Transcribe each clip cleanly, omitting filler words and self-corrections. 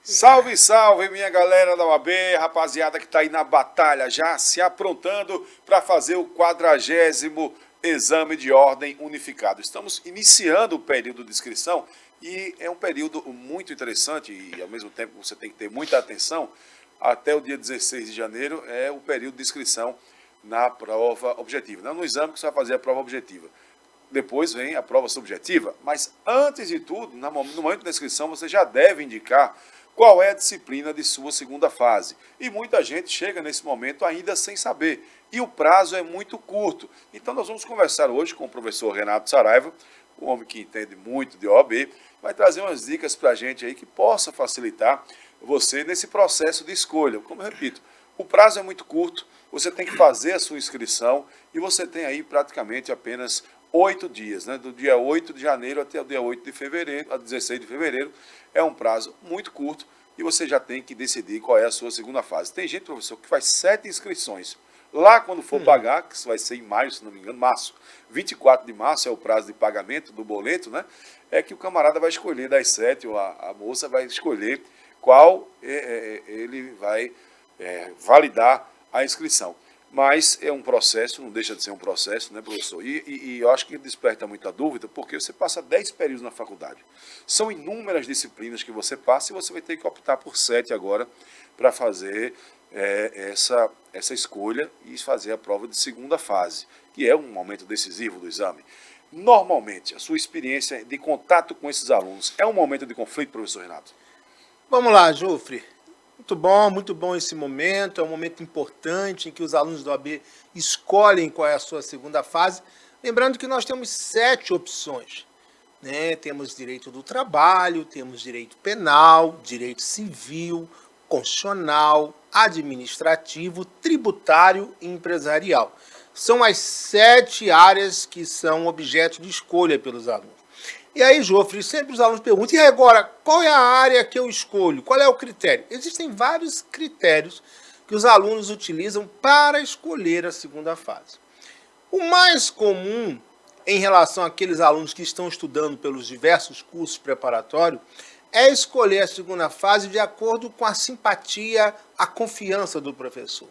Salve, salve, minha galera da UAB, rapaziada que tá aí na batalha, já se aprontando para fazer o 40º exame de ordem unificado. Estamos iniciando o período de inscrição e é um período muito interessante e ao mesmo tempo você tem que ter muita atenção. Até o dia 16 de janeiro é o período de inscrição na prova objetiva. Não no exame que você vai fazer a prova objetiva. Depois vem a prova subjetiva, mas antes de tudo, no momento da inscrição, você já deve indicar qual é a disciplina de sua segunda fase. E muita gente chega nesse momento ainda sem saber. E o prazo é muito curto. Então nós vamos conversar hoje com o professor Renato Saraiva, um homem que entende muito de OAB, vai trazer umas dicas para a gente aí que possa facilitar você nesse processo de escolha. Como eu repito, o prazo é muito curto, você tem que fazer a sua inscrição e você tem aí praticamente apenas 8 dias, né? Do dia 8 de janeiro até o dia 8 de fevereiro, a 16 de fevereiro, é um prazo muito curto e você já tem que decidir qual é a sua segunda fase. Tem gente, professor, que faz 7 inscrições. Lá quando for pagar, que vai ser em maio, se não me engano, março, 24 de março é o prazo de pagamento do boleto, né? É que o camarada vai escolher das 7, ou a moça vai escolher qual ele vai validar a inscrição. Mas é um processo, não deixa de ser um processo, né, professor? E eu acho que desperta muita dúvida, porque você passa 10 períodos na faculdade. São inúmeras disciplinas que você passa e você vai ter que optar por 7 agora para fazer essa escolha e fazer a prova de segunda fase, que é um momento decisivo do exame. Normalmente, a sua experiência de contato com esses alunos é um momento de conflito, professor Renato? Vamos lá, Jufre. Muito bom esse momento, é um momento importante em que os alunos do OAB escolhem qual é a sua segunda fase. Lembrando que nós temos 7 opções, né? Temos direito do trabalho, temos direito penal, direito civil, constitucional, administrativo, tributário e empresarial. São as 7 áreas que são objeto de escolha pelos alunos. E aí, Jofre, sempre os alunos perguntam, e agora, qual é a área que eu escolho? Qual é o critério? Existem vários critérios que os alunos utilizam para escolher a segunda fase. O mais comum em relação àqueles alunos que estão estudando pelos diversos cursos preparatórios é escolher a segunda fase de acordo com a simpatia, a confiança do professor.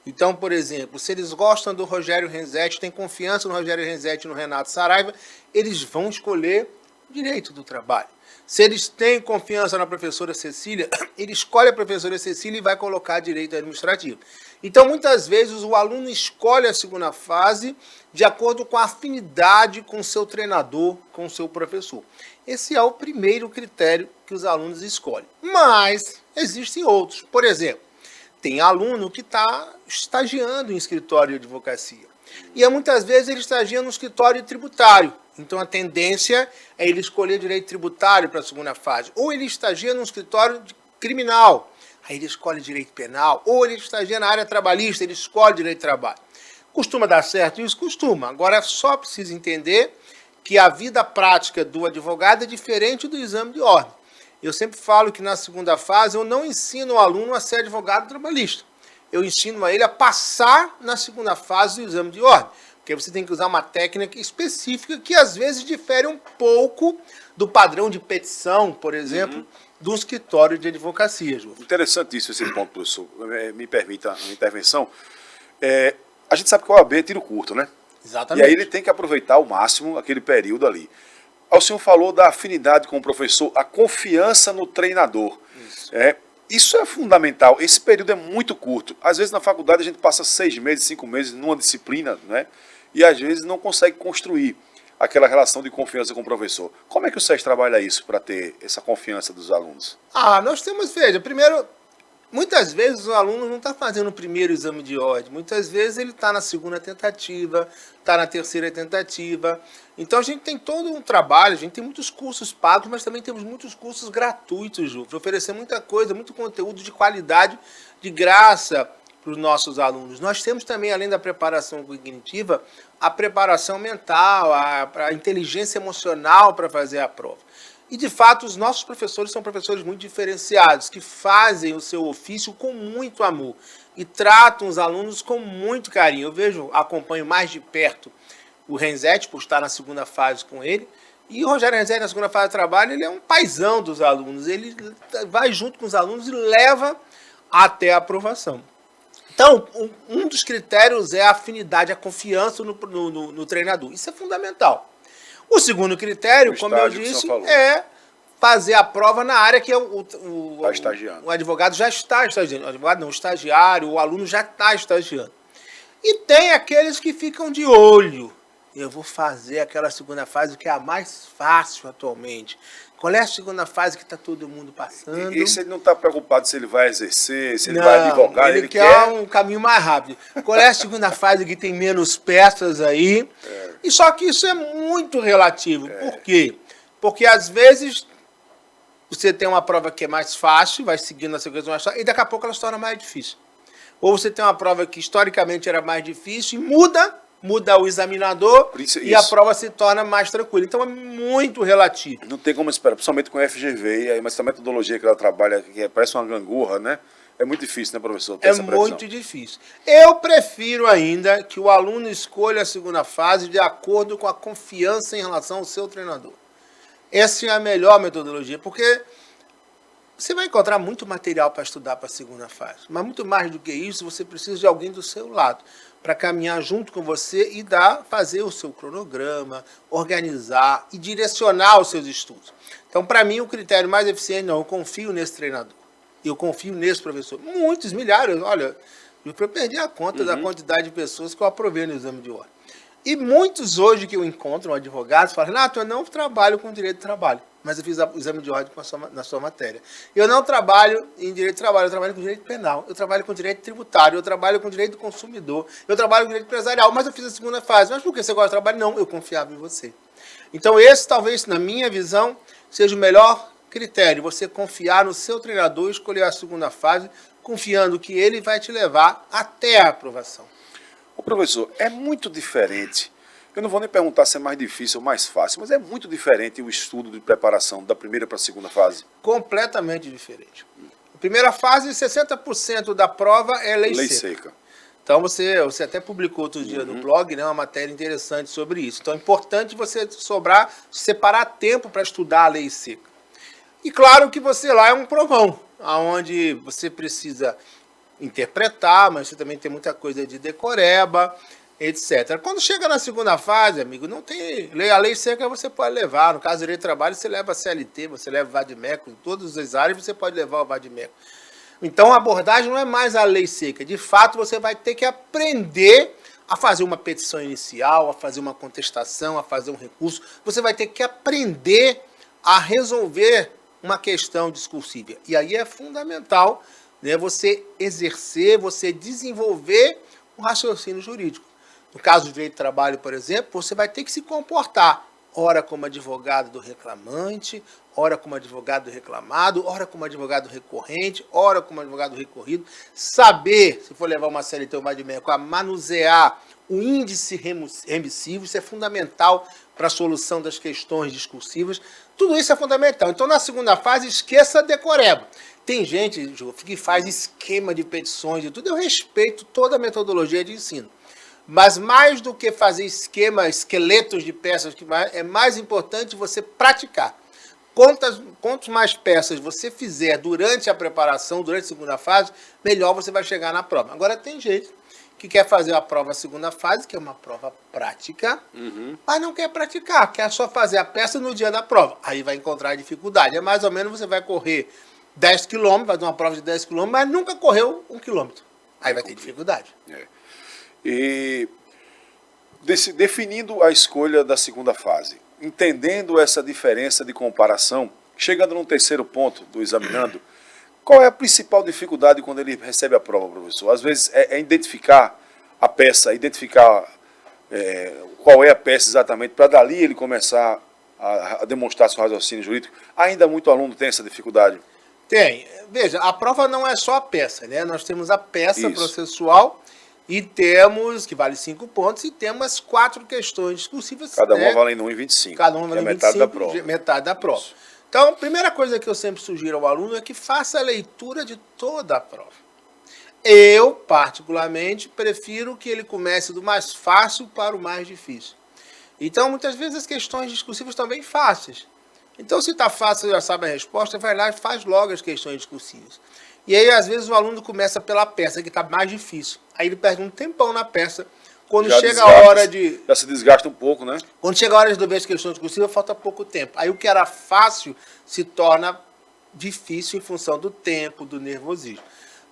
Então, por exemplo, se eles gostam do Rogério Renzetti, têm confiança no Rogério Renzetti e no Renato Saraiva, eles vão escolher direito do trabalho. Se eles têm confiança na professora Cecília, ele escolhe a professora Cecília e vai colocar direito administrativo. Então, muitas vezes, o aluno escolhe a segunda fase de acordo com a afinidade com o seu treinador, com o seu professor. Esse é o primeiro critério que os alunos escolhem. Mas existem outros. Por exemplo, tem aluno que está estagiando em escritório de advocacia. E muitas vezes ele estagia no escritório tributário. Então a tendência é ele escolher direito tributário para a segunda fase. Ou ele estagia no escritório criminal, aí ele escolhe direito penal. Ou ele estagia na área trabalhista, ele escolhe direito de trabalho. Costuma dar certo isso? Costuma. Agora só precisa entender que a vida prática do advogado é diferente do exame de ordem. Eu sempre falo que na segunda fase eu não ensino o aluno a ser advogado trabalhista. Eu ensino a ele a passar na segunda fase do exame de ordem. Porque você tem que usar uma técnica específica que às vezes difere um pouco do padrão de petição, por exemplo, do escritório de advocacia, Ju. Interessantíssimo esse ponto, professor. Me permita uma intervenção. A gente sabe que o OAB é tiro curto, né? Exatamente. E aí ele tem que aproveitar ao máximo aquele período ali. O senhor falou da afinidade com o professor, a confiança no treinador. Isso é fundamental. Esse período é muito curto. Às vezes na faculdade a gente passa 6 meses, 5 meses numa disciplina, né? E às vezes não consegue construir aquela relação de confiança com o professor. Como é que o SES trabalha isso para ter essa confiança dos alunos? Nós temos, veja, primeiro, muitas vezes o aluno não está fazendo o primeiro exame de ordem. Muitas vezes ele está na segunda tentativa, está na terceira tentativa. Então a gente tem todo um trabalho, a gente tem muitos cursos pagos, mas também temos muitos cursos gratuitos, Ju, para oferecer muita coisa, muito conteúdo de qualidade, de graça para os nossos alunos. Nós temos também, além da preparação cognitiva, a preparação mental, a inteligência emocional para fazer a prova. E, de fato, os nossos professores são professores muito diferenciados, que fazem o seu ofício com muito amor e tratam os alunos com muito carinho. Eu acompanho mais de perto o Renzetti, por estar na segunda fase com ele, E o Rogério Rezende, na segunda fase de trabalho, ele é um paizão dos alunos. Ele vai junto com os alunos e leva até a aprovação. Então, um dos critérios é a afinidade, a confiança no treinador. Isso é fundamental. O segundo critério, como eu disse, é fazer a prova na área que o advogado já está estagiando. O advogado não, o estagiário, o aluno já está estagiando. E tem aqueles que ficam de olho. Eu vou fazer aquela segunda fase que é a mais fácil atualmente. Qual é a segunda fase que está todo mundo passando? E se ele não está preocupado se ele vai exercer, se ele vai advogar, ele quer um caminho mais rápido. Qual é a segunda fase que tem menos peças aí? E só que isso é muito relativo. Por quê? Porque às vezes você tem uma prova que é mais fácil, vai seguindo a sequência mais fácil, e daqui a pouco ela se torna mais difícil. Ou você tem uma prova que historicamente era mais difícil e muda o examinador e a prova se torna mais tranquila. Então é muito relativo. Não tem como esperar, principalmente com o FGV, mas essa metodologia que ela trabalha, que parece uma gangorra, né? É muito difícil, né, professor? É muito difícil. Eu prefiro ainda que o aluno escolha a segunda fase de acordo com a confiança em relação ao seu treinador. Essa é a melhor metodologia, porque você vai encontrar muito material para estudar para a segunda fase. Mas muito mais do que isso, você precisa de alguém do seu lado para caminhar junto com você e fazer o seu cronograma, organizar e direcionar os seus estudos. Então, para mim, o critério mais eficiente, eu confio nesse treinador, eu confio nesse professor. Muitos, milhares, olha, eu perdi a conta da quantidade de pessoas que eu aprovei no exame de ordem. E muitos hoje que eu encontro, advogados, falam, Renato, eu não trabalho com direito de trabalho, mas eu fiz o exame de ordem na sua matéria. Eu não trabalho em direito de trabalho, eu trabalho com direito penal, eu trabalho com direito tributário, eu trabalho com direito do consumidor, eu trabalho com direito empresarial, mas eu fiz a segunda fase. Mas por que você gosta de trabalho? Não, eu confiava em você. Então esse, talvez, na minha visão, seja o melhor critério, você confiar no seu treinador e escolher a segunda fase, confiando que ele vai te levar até a aprovação. Ô, professor, é muito diferente. Eu não vou nem perguntar se é mais difícil ou mais fácil, mas é muito diferente o estudo de preparação da primeira para a segunda fase? Completamente diferente. A primeira fase, 60% da prova é lei seca. Então você até publicou outro dia no blog, né, uma matéria interessante sobre isso. Então é importante você separar tempo para estudar a lei seca. E claro que você lá é um provão, onde você precisa interpretar, mas você também tem muita coisa de decoreba, etc. Quando chega na segunda fase, amigo, não tem a lei seca você pode levar. No caso do direito de trabalho, você leva a CLT, você leva o vadimeco, em todas as áreas você pode levar o vadimeco. Então a abordagem não é mais a lei seca. De fato, você vai ter que aprender a fazer uma petição inicial, a fazer uma contestação, a fazer um recurso. Você vai ter que aprender a resolver uma questão discursiva. E aí é fundamental, né, você exercer, você desenvolver um raciocínio jurídico. No caso do direito do trabalho, por exemplo, você vai ter que se comportar, ora como advogado do reclamante, ora como advogado do reclamado, ora como advogado recorrente, ora como advogado recorrido, saber, se for levar uma CLT ou vadimeco, a manusear o índice remissivo, isso é fundamental para a solução das questões discursivas, tudo isso é fundamental. Então, na segunda fase, esqueça a decoreba. Tem gente, Ju, que faz esquema de petições e tudo, eu respeito toda a metodologia de ensino. Mas mais do que fazer esqueletos de peças, é mais importante você praticar. Quantas mais peças você fizer durante a preparação, durante a segunda fase, melhor você vai chegar na prova. Agora tem gente que quer fazer a prova segunda fase, que é uma prova prática, mas não quer praticar, quer só fazer a peça no dia da prova. Aí vai encontrar dificuldade. É mais ou menos você vai correr 10 km, vai dar uma prova de 10 km, mas nunca correu 1 km. Aí vai ter dificuldade. E definindo a escolha da segunda fase, entendendo essa diferença de comparação, chegando no terceiro ponto do examinando, qual é a principal dificuldade quando ele recebe a prova, professor? Às vezes é identificar a peça, identificar qual é a peça exatamente, para dali ele começar a demonstrar seu raciocínio jurídico. Ainda muito aluno tem essa dificuldade? Tem. Veja, a prova não é só a peça, né? Nós temos a peça processual e temos, que vale 5 pontos, e temos 4 questões discursivas. Cada uma valendo 1,25. Cada uma valendo 25, metade da prova. Metade da prova. Isso. Então, a primeira coisa que eu sempre sugiro ao aluno é que faça a leitura de toda a prova. Eu, particularmente, prefiro que ele comece do mais fácil para o mais difícil. Então, muitas vezes as questões discursivas estão bem fáceis. Então, se está fácil, você já sabe a resposta, vai lá e faz logo as questões discursivas. E aí, às vezes, o aluno começa pela peça, que está mais difícil. Aí ele perde um tempão na peça. Quando Já chega desgasta, a hora de... Já se desgasta um pouco, né? Quando chega a hora de resolver as questões discursivas, falta pouco tempo. Aí o que era fácil se torna difícil em função do tempo, do nervosismo.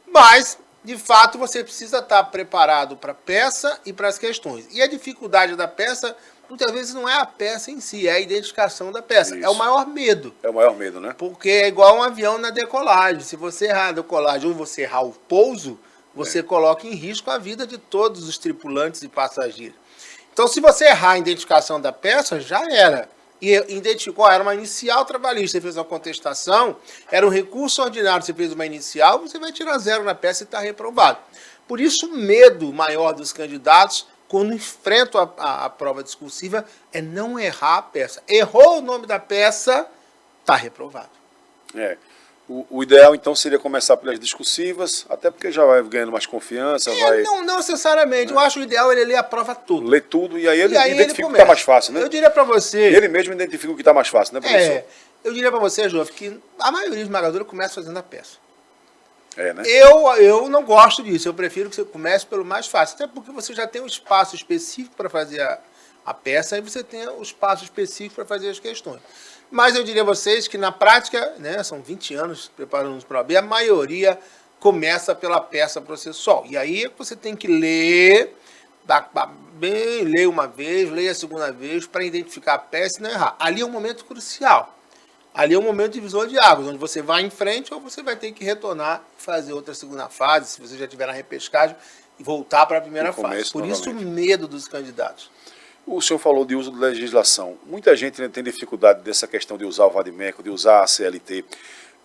Mas, de fato, você precisa estar preparado para a peça e para as questões. E a dificuldade da peça, muitas vezes, não é a peça em si, é a identificação da peça. Isso. É o maior medo. É o maior medo, né? Porque é igual um avião na decolagem. Se você errar a decolagem ou você errar o pouso, você coloca em risco a vida de todos os tripulantes e passageiros. Então, se você errar a identificação da peça, já era. E identificou, era uma inicial trabalhista, você fez uma contestação, era um recurso ordinário, você fez uma inicial, você vai tirar 0 na peça e está reprovado. Por isso, o medo maior dos candidatos, quando enfrentam a prova discursiva, é não errar a peça. Errou o nome da peça, está reprovado. O ideal, então, seria começar pelas discursivas, até porque já vai ganhando mais confiança, vai... Não necessariamente. Eu acho o ideal ele ler a prova toda. Ler tudo e aí ele identifica o que começa. está mais fácil, né? Eu diria para você... Ele mesmo identifica o que está mais fácil, né, professor? Eu diria para você, Jovem, que a maioria esmagadora começa fazendo a peça. Né? Eu não gosto disso. Eu prefiro que você comece pelo mais fácil. Até porque você já tem um espaço específico para fazer a peça e você tem o espaço específico para fazer as questões. Mas eu diria a vocês que na prática, né, são 20 anos preparando-nos para a OAB, a maioria começa pela peça processual. E aí você tem que ler, ler uma vez, ler a segunda vez, para identificar a peça e não errar. Ali é um momento crucial. Ali é um momento de divisor de águas, onde você vai em frente ou você vai ter que retornar e fazer outra segunda fase, se você já tiver na repescagem, e voltar para a primeira fase. Por isso o medo dos candidatos. O senhor falou de uso de legislação. Muita gente tem dificuldade dessa questão de usar o vadimeco, de usar a CLT.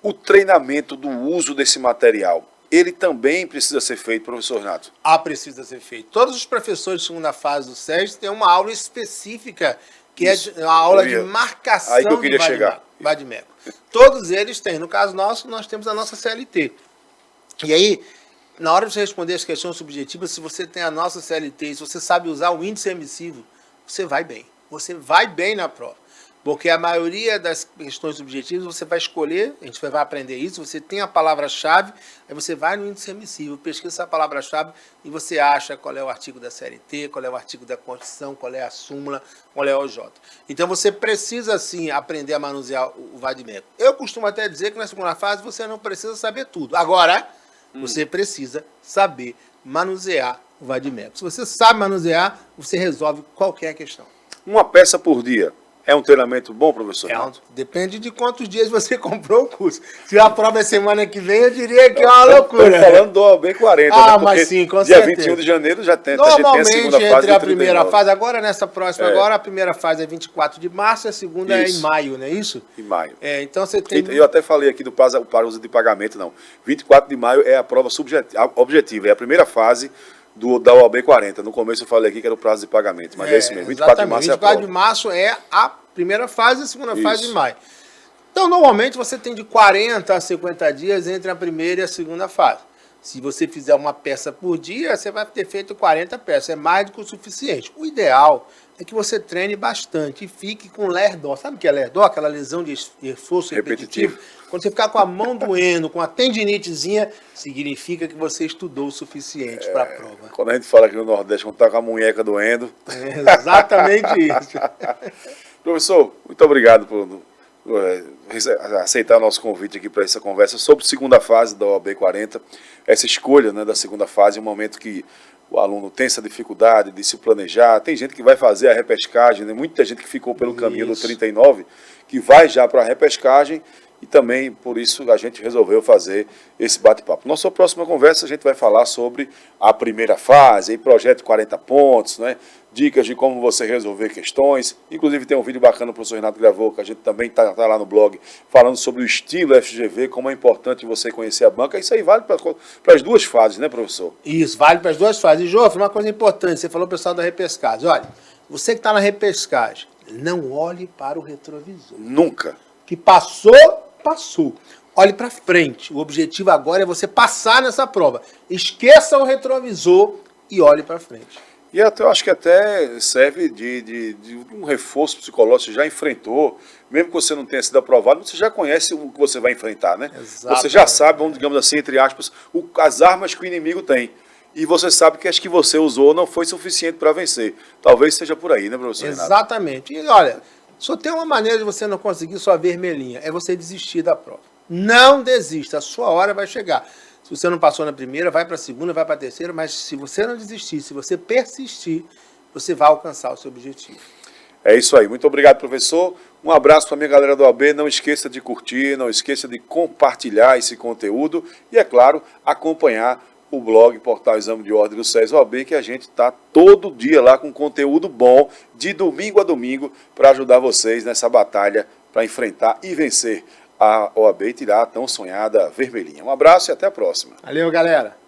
O treinamento do uso desse material, ele também precisa ser feito, professor Renato? Precisa ser feito. Todos os professores de segunda fase do SESC têm uma aula específica, que é uma aula de marcação aí que eu queria chegar. vadimeco. Todos eles têm. No caso nosso, nós temos a nossa CLT. E aí, na hora de você responder as questões subjetivas, se você tem a nossa CLT e se você sabe usar o índice emissivo, você vai bem. Você vai bem na prova. Porque a maioria das questões subjetivas você vai escolher, a gente vai aprender isso, você tem a palavra-chave, aí você vai no índice emissivo, pesquisa essa palavra-chave e você acha qual é o artigo da CLT, qual é o artigo da Constituição, qual é a súmula, qual é o OJ. Então você precisa sim aprender a manusear o vadimeco. Eu costumo até dizer que na segunda fase você não precisa saber tudo. Agora, você precisa saber manusear o vadimeco. Se você sabe manusear, você resolve qualquer questão. Uma peça por dia. É um treinamento bom, professor? Depende de quantos dias você comprou o curso. Se a prova é semana que vem, eu diria que é uma loucura. Estou falando do OAB 40. Né? Mas sim, com dia certeza. 21 de janeiro já tem, normalmente, a segunda fase. Entre a primeira fase, agora nessa próxima, agora a primeira fase é 24 de março, a segunda é em maio, não é isso? Em maio. Então você tem... Eu até falei aqui do prazo de pagamento, não. 24 de maio é a prova objetiva, é a primeira fase da OAB 40. No começo eu falei aqui que era o prazo de pagamento, mas é isso mesmo. 24 de março é a prova. 24 de março é a primeira fase e a segunda fase em maio. Então, normalmente, você tem de 40 a 50 dias entre a primeira e a segunda fase. Se você fizer uma peça por dia, você vai ter feito 40 peças. É mais do que o suficiente. O ideal é que você treine bastante e fique com LER-DO. Sabe o que é LER-DO? Aquela lesão de esforço repetitivo. Quando você ficar com a mão doendo, com a tendinitezinha, significa que você estudou o suficiente para a prova. Quando a gente fala aqui no Nordeste, quando está com a munheca doendo... É exatamente isso. Professor, muito obrigado por aceitar o nosso convite aqui para essa conversa sobre a segunda fase da OAB 40, essa escolha, né, da segunda fase, um momento que o aluno tem essa dificuldade de se planejar, tem gente que vai fazer a repescagem, né, muita gente que ficou pelo caminho do 39, que vai já para a repescagem, e também por isso a gente resolveu fazer esse bate-papo. Nossa próxima conversa a gente vai falar sobre a primeira fase, projeto 40 pontos, né? Dicas de como você resolver questões. Inclusive tem um vídeo bacana que o professor Renato gravou, que a gente também está lá no blog, falando sobre o estilo FGV, como é importante você conhecer a banca. Isso aí vale para as duas fases, né, professor? Isso, vale para as duas fases. E, Jofre, uma coisa importante, você falou, pessoal, da repescagem. Olha, você que está na repescagem, não olhe para o retrovisor. Nunca. Que passou, passou. Olhe para frente. O objetivo agora é você passar nessa prova. Esqueça o retrovisor e olhe para frente. E até, eu acho que até serve de um reforço psicológico. Você já enfrentou, mesmo que você não tenha sido aprovado, você já conhece o que você vai enfrentar, né? Exato. Você já sabe, vamos, digamos assim, entre aspas, as armas que o inimigo tem. E você sabe que as que você usou não foi suficiente para vencer. Talvez seja por aí, né, professor Renato? Exatamente. E olha, só tem uma maneira de você não conseguir sua vermelhinha, é você desistir da prova. Não desista, a sua hora vai chegar. Se você não passou na primeira, vai para a segunda, vai para a terceira, mas se você não desistir, se você persistir, você vai alcançar o seu objetivo. É isso aí. Muito obrigado, professor. Um abraço para a minha galera do AB. Não esqueça de curtir, não esqueça de compartilhar esse conteúdo e, é claro, acompanhar o blog Portal Exame de Ordem do SESI OAB, que a gente está todo dia lá com conteúdo bom, de domingo a domingo, para ajudar vocês nessa batalha para enfrentar e vencer a OAB e tirar a tão sonhada vermelhinha. Um abraço e até a próxima. Valeu, galera!